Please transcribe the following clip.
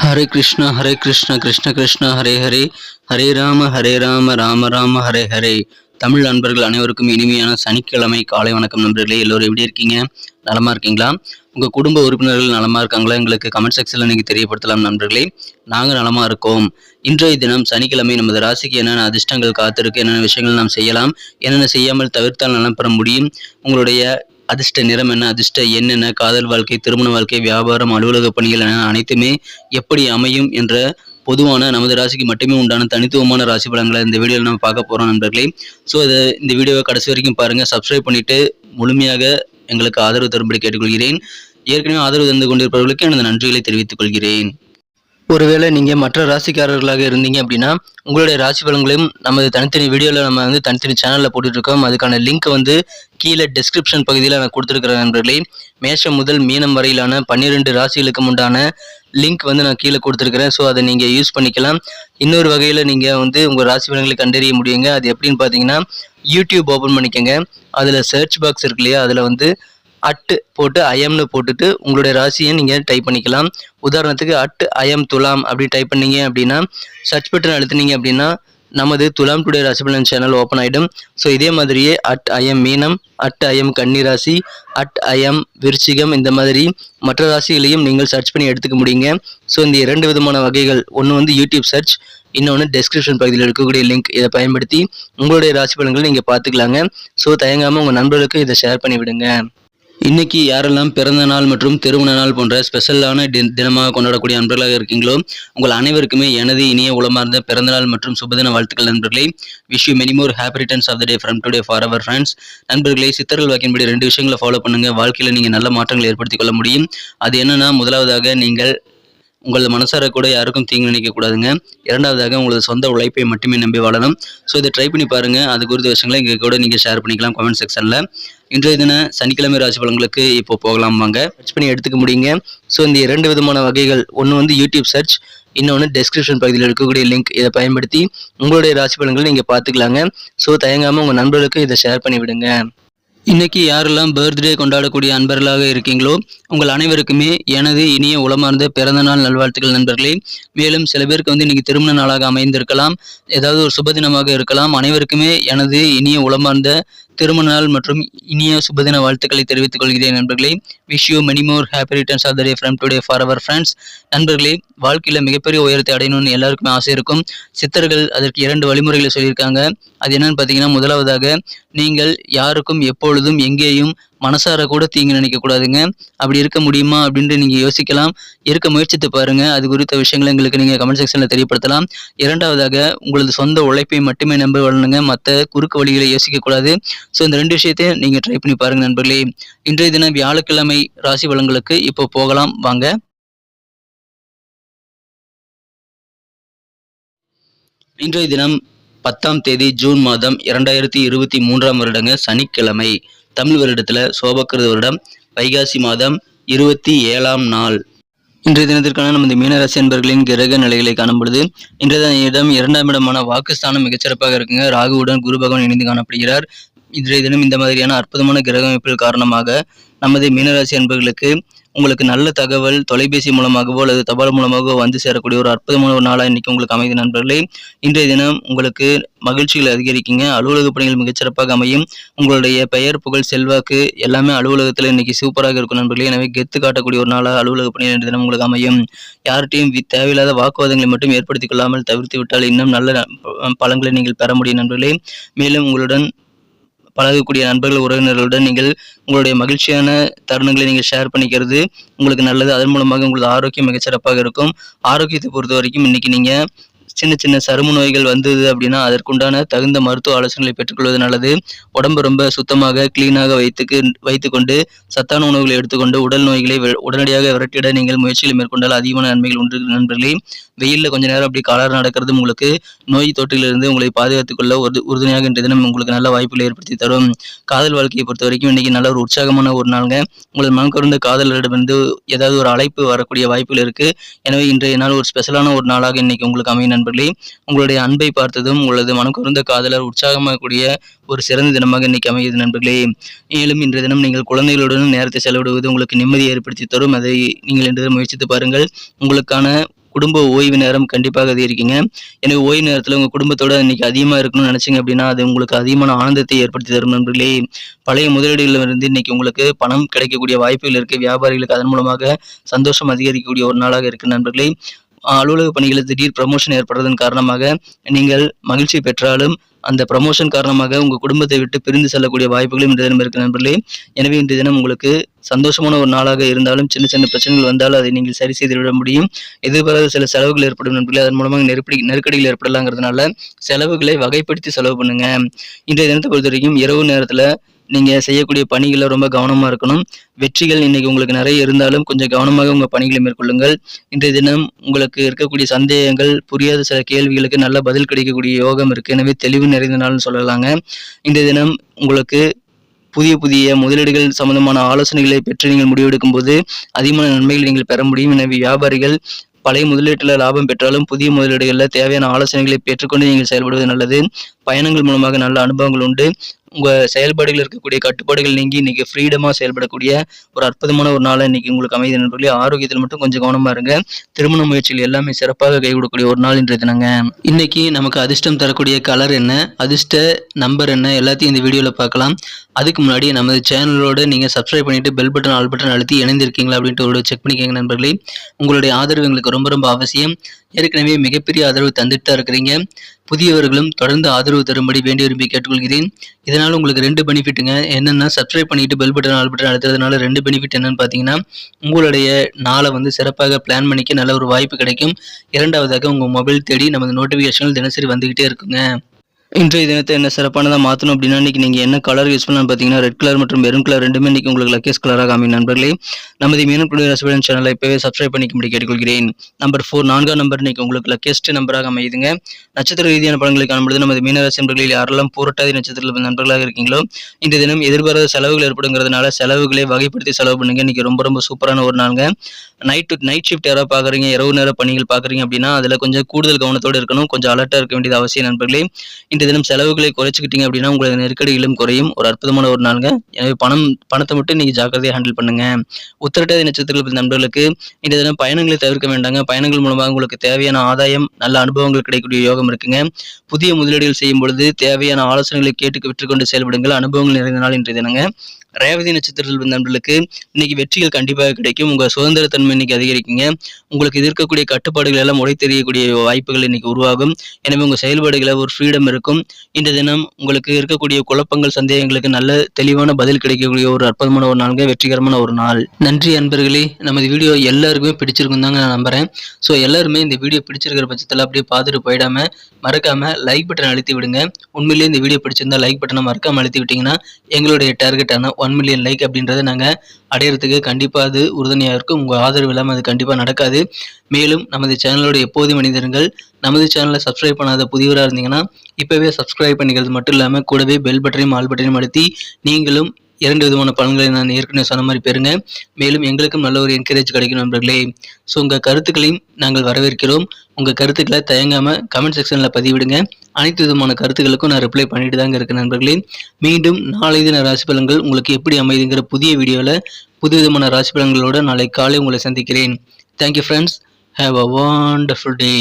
ஹரே கிருஷ்ண கிருஷ்ண கிருஷ்ண ஹரே ஹரே, ஹரே ராம ராம ராம ஹரே ஹரே. தமிழ் நண்பர்கள் அனைவருக்கும் இனிமையான சனிக்கிழமை காலை வணக்கம் நண்பர்களே. எல்லோரும் எப்படி இருக்கீங்க? நலமா இருக்கீங்களா? உங்கள் குடும்ப உறுப்பினர்கள் நலமா இருக்காங்களா? எங்களுக்கு கமெண்ட் செக்ஷனில் நீங்கள் தெரியப்படுத்தலாம் நண்பர்களே. நாங்கள் நலமா இருக்கோம். இன்றைய தினம் சனிக்கிழமை நமது ராசிக்கு என்னென்ன அதிர்ஷ்டங்கள் காத்திருக்கு, என்னென்ன விஷயங்கள் நாம் செய்யலாம், என்னென்ன செய்யாமல் தவிர்த்தால் நலம் பெற முடியும், உங்களுடைய அதிர்ஷ்ட நிறம் என்ன, அதிர்ஷ்ட எண் என்ன, காதல் வாழ்க்கை, திருமண வாழ்க்கை, வியாபாரம், அலுவலக பணிகள் என அனைத்துமே எப்படி அமையும் என்ற பொதுவான நமது ராசிக்கு மட்டுமே உண்டான தனித்துவமான ராசி பலன்களை இந்த வீடியோவில் நம்ம பார்க்க போகிறோம் நண்பர்களே. ஸோ இந்த வீடியோவை கடைசி வரைக்கும் பாருங்கள். சப்ஸ்கிரைப் பண்ணிவிட்டு முழுமையாக எங்களுக்கு ஆதரவு தரும்படி கேட்டுக்கொள்கிறேன். ஏற்கனவே ஆதரவு தந்து கொண்டிருப்பவர்களுக்கு எனது நன்றிகளை தெரிவித்துக் கொள்கிறேன். ஒருவேளை நீங்கள் மற்ற ராசிக்காரர்களாக இருந்தீங்க அப்படின்னா உங்களுடைய ராசி பலன்களையும் நமது தனித்தனி வீடியோவில் நம்ம தனித்தனி சேனலில் போட்டுட்ருக்கோம். அதுக்கான லிங்க் கீழே டிஸ்கிரிப்ஷன் பகுதியில் நான் கொடுத்துருக்கிறேன் நண்பர்களே. மேஷம் முதல் மீனம் வரையிலான 12 ராசிகளுக்கு உண்டான லிங்க் நான் கீழே கொடுத்துருக்கிறேன். ஸோ அதை நீங்கள் யூஸ் பண்ணிக்கலாம். இன்னொரு வகையில் நீங்கள் உங்கள் ராசி பலன்களை கண்டறிய முடியுங்க. அது எப்படின்னு பார்த்தீங்கன்னா, யூடியூப் ஓப்பன் பண்ணிக்கோங்க. அதில் சர்ச் பாக்ஸ் இருக்கு இல்லையா, அதில் அட்டு போட்டு ஐஎம்னு போட்டுட்டு உங்களுடைய ராசியை நீங்கள் டைப் பண்ணிக்கலாம். உதாரணத்துக்கு ஐஎம் துலாம் அப்படி டைப் பண்ணீங்க அப்படின்னா, சர்ச் பட்டன் அழுத்தினீங்க அப்படின்னா நமது துலாம் டுடே ராசி பலன் சேனல் ஓப்பன் ஆகிடும். ஸோ இதே மாதிரியே ஐஎம் மீனம், ஐஎம் கன்னி ராசி, ஐஎம் விருச்சிகம், இந்த மாதிரி மற்ற ராசிகளையும் நீங்கள் சர்ச் பண்ணி எடுத்துக்க முடியுங்க. ஸோ இந்த 2 விதமான வகைகள், ஒன்று யூடியூப் சர்ச், இன்னொன்று டெஸ்கிரிப்ஷன் பகுதியில் இருக்கக்கூடிய லிங்க். இதை பயன்படுத்தி உங்களுடைய ராசி பலன்களை நீங்கள் பார்த்துக்கலாங்க. ஸோ தயங்காமல் உங்கள் நண்பர்களுக்கு இதை ஷேர் பண்ணி விடுங்க. இன்னைக்கு யாரெல்லாம் பிறந்த நாள் மற்றும் திருமண நாள் போன்ற ஸ்பெஷலான தினமாக கொண்டாடக்கூடிய நண்பர்களாக இருக்கீங்களோ, உங்கள் அனைவருக்குமே எனது இனிய உளமார்ந்த பிறந்தநாள் மற்றும் சுபதின வாழ்த்துக்கள் நண்பர்களே. Wish you many more happy returns of the day from today for our friends. நண்பர்களே, சித்தர்கள் வாக்கின்படி 2 விஷயங்களை ஃபாலோ பண்ணுங்க. வாழ்க்கையில் நீங்கள் நல்ல மாற்றங்களை ஏற்படுத்திக் கொள்ள முடியும். அது என்னன்னா, முதலாவதாக நீங்கள் உங்களது மனசார கூட யாருக்கும் தீங்கு நினைக்கக்கூடாதுங்க. இரண்டாவதாக உங்களது சொந்த உழைப்பை மட்டுமே நம்பி வாழணும். ஸோ இதை ட்ரை பண்ணி பாருங்கள். அது குறித்த விஷயங்களை இங்கே கூட நீங்கள் ஷேர் பண்ணிக்கலாம் கமெண்ட் செக்ஷனில். இன்றைய தின சனிக்கிழமை ராசி பலன்களுக்கு இப்போ போகலாம் வாங்க. சர்ச் பண்ணி எடுத்துக்க முடியுங்க. ஸோ இந்த 2 விதமான வகைகள், ஒன்று யூடியூப் சர்ச், இன்னொன்று டெஸ்கிரிப்ஷன் பகுதியில் இருக்கக்கூடிய லிங்க். இதை பயன்படுத்தி உங்களுடைய ராசி பலன்களை நீங்கள் பார்த்துக்கலாங்க. ஸோ தயங்காமல் உங்கள் நண்பர்களுக்கு இதை ஷேர் பண்ணி விடுங்க. இன்னைக்கு யாரெல்லாம் பர்த்டே கொண்டாடக்கூடிய அன்பர்களாக இருக்கீங்களோ, உங்கள் அனைவருக்குமே எனது இனிய உளமார்ந்த பிறந்தநாள் நல்வாழ்த்துக்கள் நண்பர்களே. மேலும் சில பேருக்கு இன்னைக்கு திருமண நாளாக அமைந்திருக்கலாம், ஏதாவது ஒரு சுபதினமாக இருக்கலாம். அனைவருக்குமே எனது இனிய உளமார்ந்த திருமண நாள் மற்றும் இனிய சுபதின வாழ்த்துக்களை தெரிவித்துக் கொள்கிறேன் நண்பர்களே. Wish you many more happy returns of the day from today for our friends. நண்பர்களே, வாழ்க்கையில் மிகப்பெரிய உயரத்தை அடையணும்னு எல்லாருக்குமே ஆசை இருக்கும். சித்தர்கள் அதற்கு 2 வழிமுறைகளை சொல்லியிருக்காங்க. அது என்னன்னு பார்த்தீங்கன்னா, முதலாவதாக நீங்கள் யாருக்கும் எப்பொழுதும் எங்கேயும் மனசார கூட தீங்கு நினைக்கக்கூடாதுங்க. அப்படி இருக்க முடியுமா அப்படின்ட்டு நீங்கள் யோசிக்கலாம். இருக்க முயற்சித்து பாருங்க. அது குறித்த விஷயங்களை எங்களுக்கு நீங்கள் கமெண்ட் செக்ஷனில் தெரியப்படுத்தலாம். இரண்டாவதாக, உங்களது சொந்த உழைப்பை மட்டுமே நம்ப வாழணுங்க. மற்ற குறுக்கு வழிகளை யோசிக்கக்கூடாது. ஸோ இந்த 2 விஷயத்தையும் நீங்கள் ட்ரை பண்ணி பாருங்க நண்பர்களே. இன்றைய தினம் வியாழக்கிழமை ராசி பலன்களுக்கு இப்போ போகலாம் வாங்க. இன்றைய தினம் 10ஆம் தேதி ஜூன் மாதம் 2023ஆம் வருடங்க, சனிக்கிழமை. தமிழ் வருடத்தில் சோபக்கிருத வருடம் வைகாசி மாதம் 27ஆம் நாள். இன்றைய தினத்திற்கான நமது மீனராசி அன்பர்களின் கிரக நிலைகளை காணும் பொழுது, இன்றைய இடம் 2ஆம் இடமான வாக்குஸ்தானம் மிகச்சிறப்பாக இருக்குங்க. ராகுவுடன் குரு பகவான் இணைந்து காணப்படுகிறார். இன்றைய தினம் இந்த மாதிரியான அற்புதமான கிரக அமைப்புகள் காரணமாக நமது மீனராசி அன்பர்களுக்கு உங்களுக்கு நல்ல தகவல் தொலைபேசி மூலமாகவோ அல்லது தபால் மூலமாகவோ வந்து சேரக்கூடிய ஒரு அற்புதமான ஒரு நாளாக இன்னைக்கு உங்களுக்கு அமைதி நண்பர்களே. இன்றைய தினம் உங்களுக்கு மகிழ்ச்சிகள் அதிகரிக்குங்க. அலுவலக பணிகள் மிகச்சிறப்பாக அமையும். உங்களுடைய பெயர் புகழ் செல்வாக்கு எல்லாமே அலுவலகத்தில் இன்னைக்கு சூப்பராக இருக்கும் நண்பர்களே. எனவே கெத்து காட்டக்கூடிய ஒரு நாளாக அலுவலக பணிகள் இன்றைய தினம் உங்களுக்கு அமையும். யார்கிட்டையும் தேவையில்லாத வாக்குவாதங்களை மட்டும் ஏற்படுத்திக் கொள்ளாமல் தவிர்த்து விட்டால் இன்னும் நல்ல பலன்களை நீங்கள் பெற முடியும் நண்பர்களே. மேலும் உங்களுடன் பழகக்கூடிய நண்பர்கள் உறவினர்களுடன் நீங்கள் உங்களுடைய மகிழ்ச்சியான தருணங்களை நீங்கள் ஷேர் பண்ணிக்கிறது உங்களுக்கு நல்லது. அதன் மூலமாக உங்களது ஆரோக்கியம் மிகச்சிறப்பாக இருக்கும். ஆரோக்கியத்தை பொறுத்த வரைக்கும் இன்னைக்கு நீங்கள் சின்ன சின்ன சரும நோய்கள் வந்தது அப்படின்னா அதற்குண்டான தகுந்த மருத்துவ ஆலோசனைகளை பெற்றுக்கொள்வது நல்லது. உடம்பு ரொம்ப சுத்தமாக கிளீனாக வைத்துக்கொண்டு சத்தான உணவுகளை எடுத்துக்கொண்டு உடல் நோய்களை உடனடியாக விரட்டிட நீங்கள் முயற்சிகளை மேற்கொண்டால் அதிகமான நன்மைகள் உண்டு நண்பர்களே. வெயிலில் கொஞ்ச நேரம் அப்படி காலார நடக்கிறது உங்களுக்கு நோய் தொற்றிலிருந்து உங்களை பாதுகாத்துக் கொள்ள உறுதுணையாக இன்றைய தினம் உங்களுக்கு நல்ல வாய்ப்புகளை ஏற்படுத்தி தரும். காதல் வாழ்க்கையை பொறுத்த வரைக்கும் இன்னைக்கு நல்ல ஒரு உற்சாகமான ஒரு நாளுங்க. உங்களது மனம் கவர்ந்த காதலரிடமிருந்து ஏதாவது ஒரு அழைப்பு வரக்கூடிய வாய்ப்புகள் இருக்கு. எனவே இன்றைய நாள் ஒரு ஸ்பெஷலான ஒரு நாளாக இன்னைக்கு உங்களுக்கு அமையும் நண்பர்களே. உங்களுடைய அன்பை பார்த்ததும் உங்களது மனம் கவர்ந்த காதலர் உற்சாகமாகக்கூடிய ஒரு சிறந்த தினமாக இன்னைக்கு அமைகிறது நண்பர்களே. மேலும் இன்றைய தினம் நீங்கள் குழந்தைகளுடன் நேரத்தை செலவிடுவது உங்களுக்கு நிம்மதியை ஏற்படுத்தி தரும். அதை நீங்கள் இன்றைய முயற்சித்து பாருங்கள். உங்களுக்கான குடும்ப ஓய்வு நேரம் கண்டிப்பாக அதிகரிக்குங்க. எனவே ஓய்வு நேரத்தில் உங்கள் குடும்பத்தோட இன்னைக்கு அதிகமாக இருக்கணும்னு நினைச்சீங்க அப்படின்னா அது உங்களுக்கு அதிகமான ஆனந்தத்தை ஏற்படுத்தி தரும் நண்பர்களே. பழைய முதலீடுகளிலிருந்து இன்னைக்கு உங்களுக்கு பணம் கிடைக்கக்கூடிய வாய்ப்புகள் இருக்கு. வியாபாரிகளுக்கு அதன் மூலமாக சந்தோஷம் அதிகரிக்கக்கூடிய ஒரு நாளாக இருக்கு நண்பர்களே. அலுவலக பணிகளில் திடீர் ப்ரமோஷன் ஏற்படுறதன் காரணமாக நீங்கள் மகிழ்ச்சி பெற்றாலும் அந்த ப்ரமோஷன் காரணமாக உங்கள் குடும்பத்தை விட்டு பிரிந்து செல்லக்கூடிய வாய்ப்புகளும் இன்றைய தினம் இருக்கு நண்பர்களே. எனவே இன்றைய தினம் உங்களுக்கு சந்தோஷமான ஒரு நாளாக இருந்தாலும் சின்ன சின்ன பிரச்சனைகள் வந்தாலும் அதை நீங்கள் சரி செய்து விட முடியும். எதிர்பாராத சில செலவுகள் ஏற்படும் நண்பர்களே. அதன் மூலமாக நெருக்கடிகள் ஏற்படலாங்கிறதுனால செலவுகளை வகைப்படுத்தி செலவு பண்ணுங்க. இன்றைய தினத்தை பொறுத்த வரைக்கும் இரவு நேரத்தில் நீங்கள் செய்யக்கூடிய பணிகளில் ரொம்ப கவனமாக இருக்கணும். வெற்றிகள் இன்னைக்கு உங்களுக்கு நிறைய இருந்தாலும் கொஞ்சம் கவனமாக உங்கள் பணிகளை மேற்கொள்ளுங்கள். இன்றைய தினம் உங்களுக்கு இருக்கக்கூடிய சந்தேகங்கள், புரியாத சில கேள்விகளுக்கு நல்ல பதில் கிடைக்கக்கூடிய யோகம் இருக்குது. எனவே தெளிவு நிறைந்த நாள்னு சொல்லலாங்க. இன்றைய தினம் உங்களுக்கு புதிய முதலீடுகள் சம்பந்தமான ஆலோசனைகளை பெற்று நீங்கள் முடிவெடுக்கும் போது அதிகமான நன்மைகள் நீங்கள் பெற முடியும். எனவே வியாபாரிகள் பழைய முதலீட்டில் லாபம் பெற்றாலும் புதிய முதலீடுகளில் தேவையான ஆலோசனைகளை பெற்றுக்கொண்டு நீங்கள் செயல்படுவது நல்லது. பயணங்கள் மூலமாக நல்ல அனுபவங்கள் உண்டு. உங்கள் செயல்பாடுகள் இருக்கக்கூடிய கட்டுப்பாடுகள் நீங்கி இன்னைக்கு ஃப்ரீடமாக செயல்படக்கூடிய ஒரு அற்புதமான ஒரு நாளாக இன்னைக்கு உங்களுக்கு அமைதி நண்பர்களே. ஆரோக்கியத்தில் மட்டும் கொஞ்சம் கவனமாக இருங்க. திருமண முயற்சிகள் எல்லாமே சிறப்பாக கைகூடக்கூடிய ஒரு நாள் இன்றைய தினங்க. இன்னைக்கு நமக்கு அதிர்ஷ்டம் தரக்கூடிய கலர் என்ன, அதிர்ஷ்ட நம்பர் என்ன, எல்லாத்தையும் இந்த வீடியோவில் பார்க்கலாம். அதுக்கு முன்னாடி நமது சேனலோட நீங்கள் சப்ஸ்கிரைப் பண்ணிட்டு பெல் பட்டன் ஆல் பட்டன் அழுத்தி இணைந்திருக்கீங்களா அப்படின்ட்டு ஒரு செக் பண்ணிக்கோங்க நண்பர்களே. உங்களுடைய ஆதரவு எங்களுக்கு ரொம்ப ரொம்ப அவசியம். ஏற்கனவே மிகப்பெரிய ஆதரவு தந்துட்டு தான் இருக்கிறீங்க. புதியவர்களும் தொடர்ந்து ஆதரவு தரும்படி வேண்டி விரும்பி கேட்டுக்கொள்கிறேன். இதனால் உங்களுக்கு 2 பெனிஃபிட்டுங்க. என்னென்னா சப்ஸ்கிரைப் பண்ணிட்டு பெல் பட்டன் ஆல் பட்டன் அழுத்துறதுனால 2 பெனிஃபிட் என்னன்னு பார்த்தீங்கன்னா உங்களுடைய நாளை சிறப்பாக பிளான் பண்ணிக்க நல்ல ஒரு வாய்ப்பு கிடைக்கும். இரண்டாவதாக உங்கள் மொபைல் தேடி நமது நோட்டிஃபிகேஷன்கள் தினசரி வந்துக்கிட்டே இருக்குங்க. இன்றைய தினத்தை என்ன சிறப்பானதாக மாற்றணும் அப்படின்னா இன்றைக்கி நீங்கள் என்ன கலர் யூஸ் பண்ணலாம்னு பார்த்தீங்கன்னா ரெட் கலர் மற்றும் மெரூன் கலர் ரெண்டுமே இன்றைக்கி உங்களுக்கு லக்கேஸ் கலராக அமையும் நண்பர்களே. நமது மீனம் குழு ரசிகன் சேனலை இப்போவே சப்ஸ்கிரைப் பண்ணிக்கும்படி கேட்டுக்கொள்கிறேன். நம்பர் 4 4ஆம் நம்பர் இன்றைக்கி உங்களுக்கு லக்கேஸ்ட் நம்பராக அமையுதுங்க. நட்சத்திர ரீதியான பலன்களை காணும்பொழுது நமது மீனராசி நண்பர்களில் யாரெல்லாம் பூரட்டாதி நட்சத்திரத்தில் நண்பர்களாக இருக்கீங்களோ இந்த தினம் எதிர்பாராத செலவுகள் ஏற்படுங்கிறதுனால செலவுகளை வகைப்படுத்தி செலவு பண்ணுங்க. இன்றைக்கி ரொம்ப சூப்பரான ஒரு நாளுங்க. நைட் ஷிஃப்ட் யாராவது பார்க்குறீங்க, இரவு நேர பணிகள் பார்க்குறீங்க அப்படின்னா அதில் கொஞ்சம் கூடுதல் கவனத்தோடு இருக்கணும். கொஞ்சம் அலர்ட்டாக இருக்க வேண்டியது அவசியம் நண்பர்களே. இன்றைய தினம் செலவுகளை குறைச்சிக்கிட்டீங்க அப்படின்னா உங்களுக்கு நெருக்கடிகளும் குறையும். ஒரு அற்புதமான ஒரு நாளுங்க. எனவே பணத்தை மட்டும் இன்னைக்கு ஜாக்கிரதையாக ஹேண்டில் பண்ணுங்க. உத்திரட்டாதி நட்சத்திரத்தில் நண்பர்களுக்கு இன்றைய தினம் பயணங்களை தவிர்க்க வேண்டாங்க. பயணங்கள் மூலமாக உங்களுக்கு தேவையான ஆதாயம், நல்ல அனுபவங்கள் கிடைக்கக்கூடிய யோகம் இருக்குங்க. புதிய முதலீடுகள் செய்யும் பொழுது தேவையான ஆலோசனைகளை கேட்டு விற்றுக்கொண்டு செயல்படுங்கள். அனுபவங்கள் நிறைந்த நாள் இன்றைய தினங்க. ரேவதி நட்சத்திரத்தில் நண்பர்களுக்கு இன்னைக்கு வெற்றிகள் கண்டிப்பாக கிடைக்கும். உங்கள் சுதந்திரத்தன்மை இன்னைக்கு அதிகரிக்குங்க. உங்களுக்கு இருக்கக்கூடிய கட்டுப்பாடுகள் எல்லாம் உடை தெரியக்கூடிய வாய்ப்புகள் இன்னைக்கு உருவாகும். எனவே உங்கள் செயல்பாடுகளை ஒரு ஃப்ரீடம் இருக்கும். இந்த தினம் உங்களுக்கு இருக்கக்கூடிய குழப்பங்கள், சந்தேகங்களுக்கு நல்ல தெளிவான பதில் கிடைக்கக்கூடிய ஒரு அற்புதமான ஒரு நாளுங்க. வெற்றிகரமான ஒரு நாள். நன்றி அன்பர்களே. நமது வீடியோ எல்லாருக்குமே பிடிச்சிருக்கும் தாங்க நான் நம்புறேன். ஸோ எல்லாருமே இந்த வீடியோ பிடிச்சிருக்கிற பட்சத்தில் அப்படியே பார்த்துட்டு போயிடாம மறக்காம லைக் பட்டன் அழுத்தி விடுங்க. உண்மையிலேயே இந்த வீடியோ பிடிச்சிருந்தா லைக் பட்டனை மறக்காம அழுத்தி விட்டீங்கன்னா எங்களுடைய டார்கெட்டான 1 மில்லியன் லைக் அப்படின்றத நாங்கள் அடையிறதுக்கு கண்டிப்பாக அது உறுதுணையாக இருக்கும். உங்கள் ஆதரவு இல்லாமல் அது கண்டிப்பாக நடக்காது. மேலும் நமது சேனலோட எப்போதும் மனிதர்கள் நமது சேனலை சப்ஸ்கிரைப் பண்ணாத புதியவராக இருந்தீங்கன்னா இப்போவே சப்ஸ்கிரைப் பண்ணிக்கிறது மட்டும் இல்லாமல் கூடவே பெல் பட்டனையும் ஆல் பட்டனையும் அழுத்தி நீங்களும் 2 விதமான பலன்களை நான் ஏற்கனவே சொன்ன மாதிரி பெறுங்க. மேலும் எங்களுக்கும் நல்ல ஒரு என்கரேஜ் கிடைக்கும் நண்பர்களே. ஸோ உங்கள் கருத்துக்களையும் நாங்கள் வரவேற்கிறோம். உங்கள் கருத்துக்களை தயங்காமல் கமெண்ட் செக்ஷனில் பதிவிடுங்க. அனைத்து விதமான கருத்துக்களுக்கும் நான் ரிப்ளை பண்ணிட்டு தாங்க இருக்கேன் நண்பர்களே. மீண்டும் நாளை தின ராசி பலன்கள் உங்களுக்கு எப்படி அமைதுங்கிற புதிய வீடியோவில் புது விதமான ராசி பலன்களோடு நாளை காலை உங்களை சந்திக்கிறேன். Thank you friends. Have a wonderful day.